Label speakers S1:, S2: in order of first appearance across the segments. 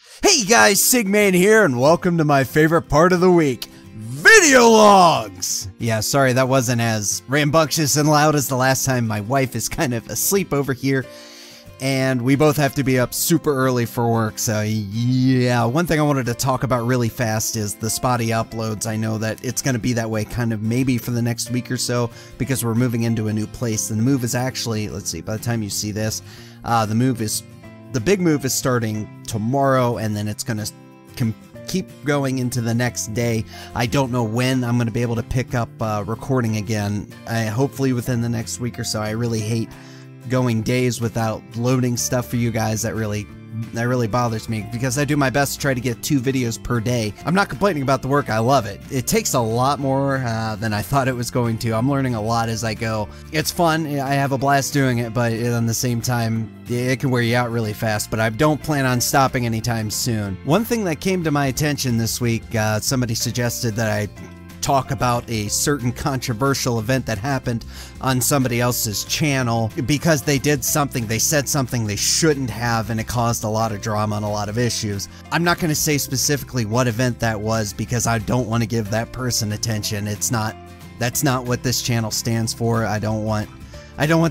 S1: Hey guys, Sigman here, and welcome to my favorite part of the week, video logs! Yeah, sorry that wasn't as rambunctious and loud as the last time. My wife is kind of asleep over here, and we both have to be up super early for work, so yeah. One thing I wanted to talk about really fast is the spotty uploads. I know that it's going to be that way kind of maybe for the next week or so, because we're moving into a new place, and the move is actually, let's see, by the time you see this, the big move is starting tomorrow, and then it's going to keep going into the next day. I don't know when I'm going to be able to pick up recording again. Hopefully within the next week or so. I really hate going days without loading stuff for you guys. That really bothers me, because I do my best to try to get 2 videos per day. I'm not complaining about the work, I love it. It takes a lot more than I thought it was going to. I'm learning a lot as I go. It's fun, I have a blast doing it, but at the same time, it can wear you out really fast, but I don't plan on stopping anytime soon. One thing that came to my attention this week, somebody suggested that I talk about a certain controversial event that happened on somebody else's channel because they said something they shouldn't have, and it caused a lot of drama and a lot of issues. I'm not going to say specifically what event that was because I don't want to give that person attention. That's not what this channel stands for. I don't want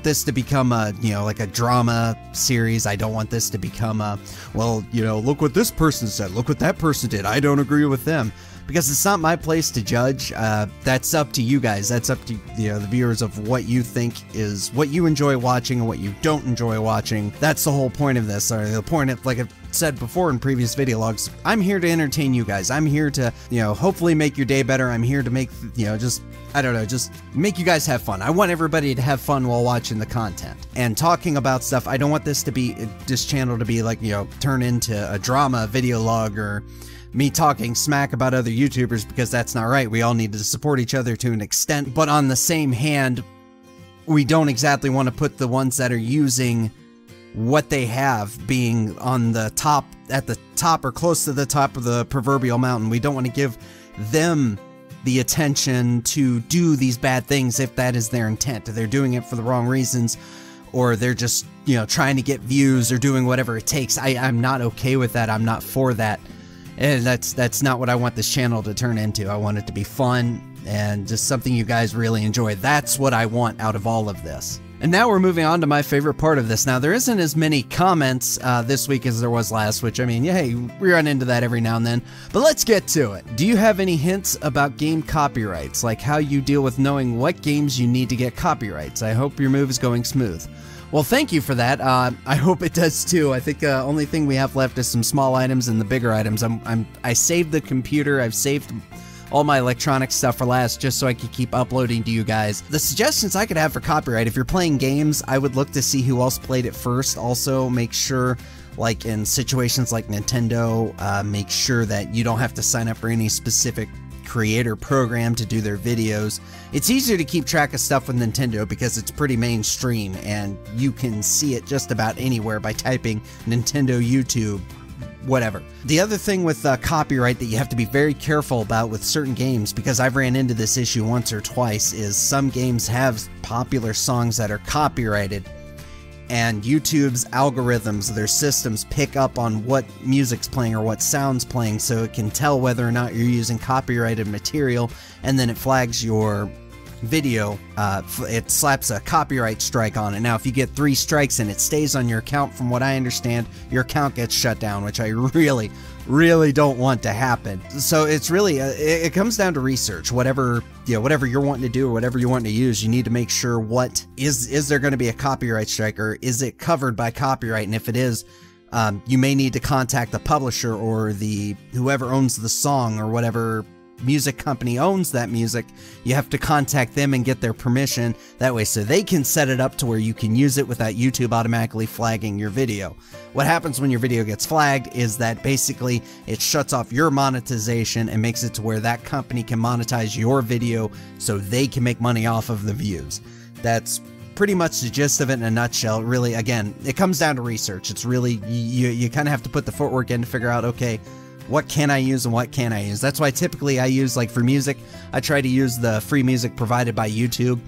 S1: this to become a, like a drama series. I don't want this to become a, well, look what this person said, look what that person did, I don't agree with them. Because it's not my place to judge. That's up to you guys. That's up to the viewers of what you think is what you enjoy watching and what you don't enjoy watching. That's the whole point of this. Or the point of, like I've said before in previous video logs, I'm here to entertain you guys. I'm here to, hopefully make your day better. I'm here to make, just make you guys have fun. I want everybody to have fun while watching the content and talking about stuff. I don't want this channel to be like, turn into a drama video log or me talking smack about other YouTubers, because that's not right. We all need to support each other to an extent, but on the same hand, we don't exactly want to put the ones that are using what they have being on the top, at the top or close to the top of the proverbial mountain. We don't want to give them the attention to do these bad things if that is their intent. If they're doing it for the wrong reasons, or they're just, trying to get views or doing whatever it takes. I'm not okay with that. I'm not for that. And that's not what I want this channel to turn into. I want it to be fun and just something you guys really enjoy. That's what I want out of all of this. And now we're moving on to my favorite part of this. Now, there isn't as many comments this week as there was last, which, I mean, yeah, hey, we run into that every now and then. But let's get to it. Do you have any hints about game copyrights, like how you deal with knowing what games you need to get copyrights? I hope your move is going smooth. Well, thank you for that. I hope it does too. I think the only thing we have left is some small items and the bigger items. I saved the computer. I've saved all my electronic stuff for last, just so I could keep uploading to you guys. The suggestions I could have for copyright: if you're playing games, I would look to see who else played it first. Also, make sure, like in situations like Nintendo, make sure that you don't have to sign up for any specific creator program to do their videos. It's easier to keep track of stuff with Nintendo because it's pretty mainstream and you can see it just about anywhere by typing Nintendo YouTube, whatever. The other thing with copyright that you have to be very careful about with certain games, because I've ran into this issue once or twice, is some games have popular songs that are copyrighted, and YouTube's algorithms, their systems, pick up on what music's playing or what sound's playing, so it can tell whether or not you're using copyrighted material, and then it flags your video. It slaps a copyright strike on it. Now, if you get 3 strikes and it stays on your account, from what I understand, your account gets shut down, which I really don't want to happen. So it's really, it comes down to research. Whatever you're wanting to do or whatever you're wanting to use, you need to make sure what is there going to be a copyright strike, or is it covered by copyright? And if it is, you may need to contact the publisher or whoever owns the song, or whatever music company owns that music. You have to contact them and get their permission, that way so they can set it up to where you can use it without YouTube automatically flagging your video. What happens when your video gets flagged is that basically it shuts off your monetization and makes it to where that company can monetize your video so they can make money off of the views. That's pretty much the gist of it in a nutshell. Really, again, it comes down to research. It's really, you kind of have to put the footwork in to figure out, okay, what can I use and what can't I use? That's why typically I use, like for music, I try to use the free music provided by YouTube,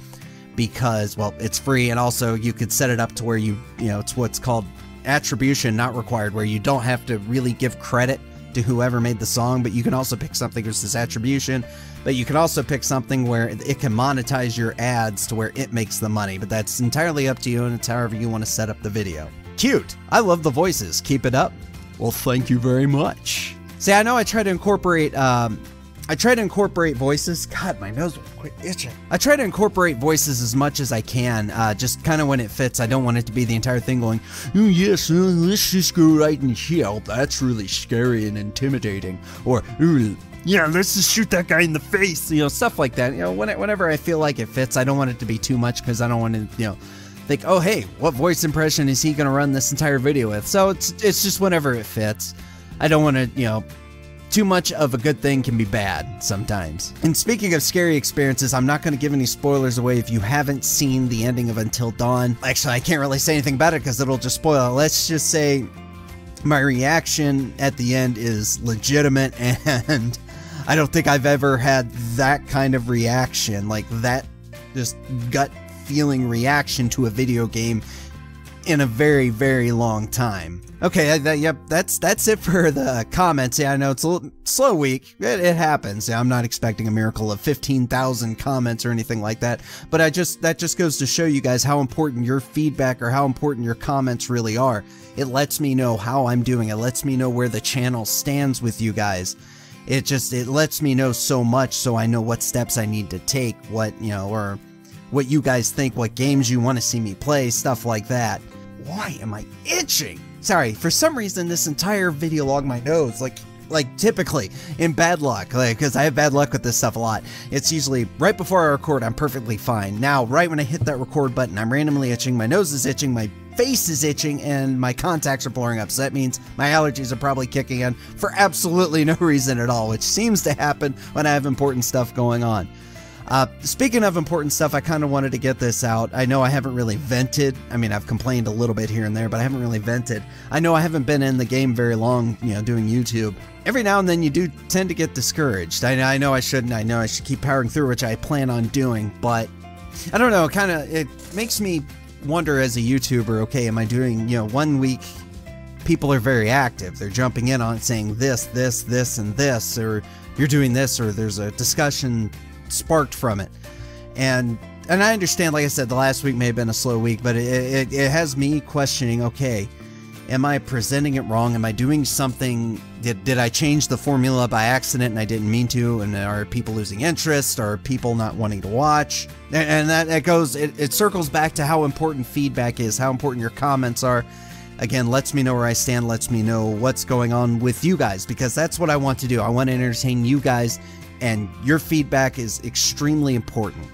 S1: because, well, it's free, and also you could set it up to where it's what's called attribution not required, where you don't have to really give credit to whoever made the song, but you can also pick something as this attribution, but you can also pick something where it can monetize your ads to where it makes the money, but that's entirely up to you, and it's however you want to set up the video. Cute! I love the voices. Keep it up. Well, thank you very much. See, I know I try to incorporate, voices. God, my nose will quit itching. I try to incorporate voices as much as I can, just kind of when it fits. I don't want it to be the entire thing going, oh yes, let's just go right in here. That's really scary and intimidating. Or, ooh, yeah, let's just shoot that guy in the face. You know, stuff like that. You know, whenever I feel like it fits, I don't want it to be too much because I don't want to, you know, think, oh hey, what voice impression is he going to run this entire video with? So it's just whenever it fits. I don't want to, you know, too much of a good thing can be bad sometimes. And speaking of scary experiences, I'm not going to give any spoilers away if you haven't seen the ending of Until Dawn. Actually, I can't really say anything about it because it'll just spoil it. Let's just say my reaction at the end is legitimate, and I don't think I've ever had that kind of reaction, like that just gut feeling reaction to a video game in a very, very long time. Okay, yep, that's it for the comments. Yeah, I know it's a little slow week. It happens. Yeah, I'm not expecting a miracle of 15,000 comments or anything like that, but that just goes to show you guys how important your feedback or how important your comments really are. It lets me know how I'm doing. It lets me know where the channel stands with you guys. It lets me know so much, so I know what steps I need to take, what, you know, or what you guys think, what games you want to see me play, stuff like that. Why am I itching? Sorry, for some reason this entire video log my nose, like typically in bad luck, because I have bad luck with this stuff a lot. It's usually right before I record, I'm perfectly fine. Now, right when I hit that record button, I'm randomly itching, my nose is itching, my face is itching, and my contacts are blurring up. So that means my allergies are probably kicking in for absolutely no reason at all, which seems to happen when I have important stuff going on. Speaking of important stuff, I kind of wanted to get this out. I know I haven't really vented. I mean, I've complained a little bit here and there, but I haven't really vented. I know I haven't been in the game very long, you know, doing YouTube. Every now and then you do tend to get discouraged. I know I shouldn't. I know I should keep powering through, which I plan on doing, but I don't know, it makes me wonder as a YouTuber, okay, am I doing, you know, 1 week people are very active. They're jumping in on it saying this, and this, or you're doing this, or there's a discussion sparked from it. And I understand, like I said, the last week may have been a slow week, but it has me questioning, okay, am I presenting it wrong? Am I doing something? Did I change the formula by accident and I didn't mean to? And are people losing interest? Are people not wanting to watch? And it circles back to how important feedback is, how important your comments are. Again, lets me know where I stand, lets me know what's going on with you guys, because that's what I want to do. I want to entertain you guys, and your feedback is extremely important.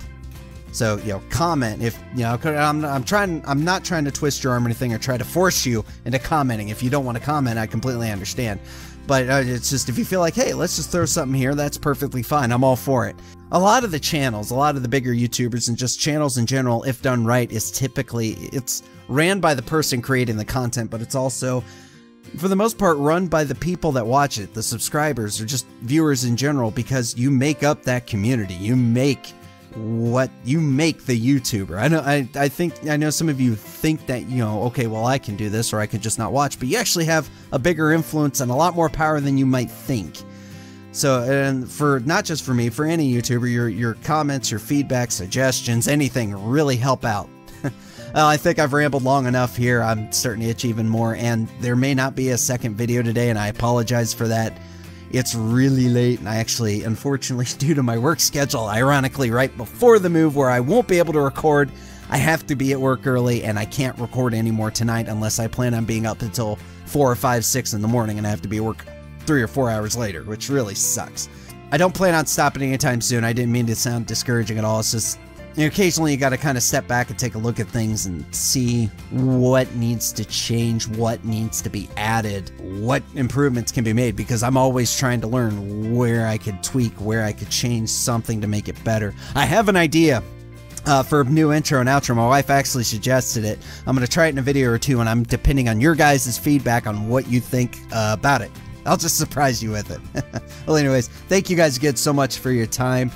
S1: So, you know, comment if, you know, I'm not trying to twist your arm or anything or try to force you into commenting. If you don't want to comment, I completely understand. But it's just, if you feel like, hey, let's just throw something here, that's perfectly fine. I'm all for it. A lot of the channels, a lot of the bigger YouTubers and just channels in general, if done right, is typically, it's ran by the person creating the content, but it's also, for the most part, run by the people that watch it, the subscribers, or just viewers in general, because you make up that community. You make the YouTuber. I know some of you think that, you know, okay, well, I can do this, or I could just not watch, but you actually have a bigger influence and a lot more power than you might think. So, and for not just for me, for any YouTuber, your comments, your feedback, suggestions, anything really help out. I think I've rambled long enough here. I'm starting to itch even more, and there may not be a second video today, and I apologize for that. It's really late, and I actually, unfortunately, due to my work schedule, ironically, right before the move where I won't be able to record, I have to be at work early, and I can't record anymore tonight unless I plan on being up until 4 or 5, 6 in the morning, and I have to be at work 3 or 4 hours later, which really sucks. I don't plan on stopping anytime soon. I didn't mean to sound discouraging at all. It's just, you know, occasionally you got to kind of step back and take a look at things and see what needs to change, what needs to be added, what improvements can be made, because I'm always trying to learn where I could tweak, where I could change something to make it better. I have an idea for a new intro and outro. My wife actually suggested it. I'm going to try it in a video or two, and I'm depending on your guys' feedback on what you think about it. I'll just surprise you with it. Well, anyways, thank you guys again so much for your time.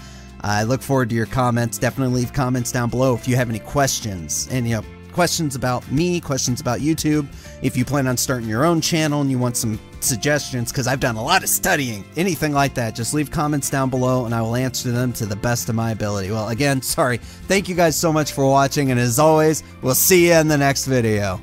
S1: I look forward to your comments. Definitely leave comments down below if you have any questions. And, you know, questions about me, questions about YouTube, if you plan on starting your own channel and you want some suggestions, because I've done a lot of studying, anything like that, just leave comments down below and I will answer them to the best of my ability. Well, again, sorry. Thank you guys so much for watching, and as always, we'll see you in the next video.